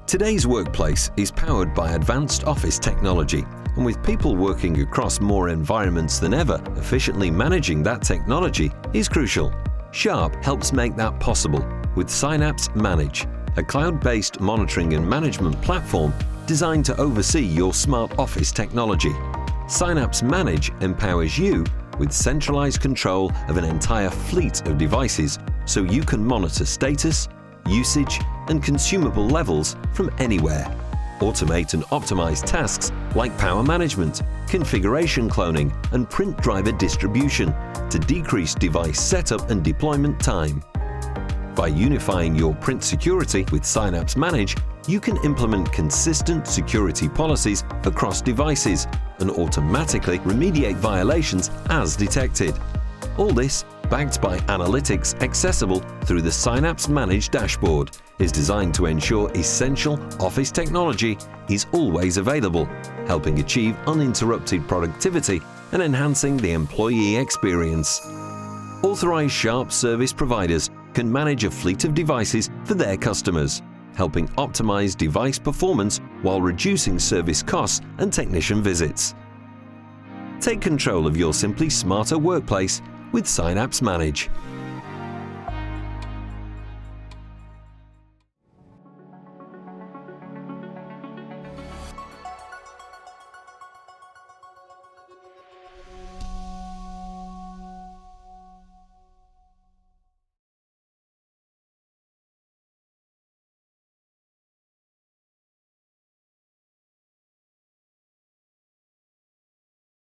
Today's workplace is powered by advanced office technology, and with people working across more environments than ever, efficiently managing that technology is crucial. Sharp helps make that possible with Synappx Manage, a cloud-based monitoring and management platform designed to oversee your smart office technology. Synappx Manage empowers you with centralized control of an entire fleet of devices so you can monitor status, usage, and consumable levels from anywhere. Automate and optimize tasks like power management, configuration cloning, and print driver distribution to decrease device setup and deployment time. By unifying your print security with Synappx Manage, you can implement consistent security policies across devices and automatically remediate violations as detected. All this, backed by analytics accessible through the Synappx Manage dashboard, is designed to ensure essential office technology is always available, helping achieve uninterrupted productivity and enhancing the employee experience. Authorized Sharp service providers can manage a fleet of devices for their customers, helping optimize device performance while reducing service costs and technician visits. Take control of your simply smarter workplace with Synappx Manage.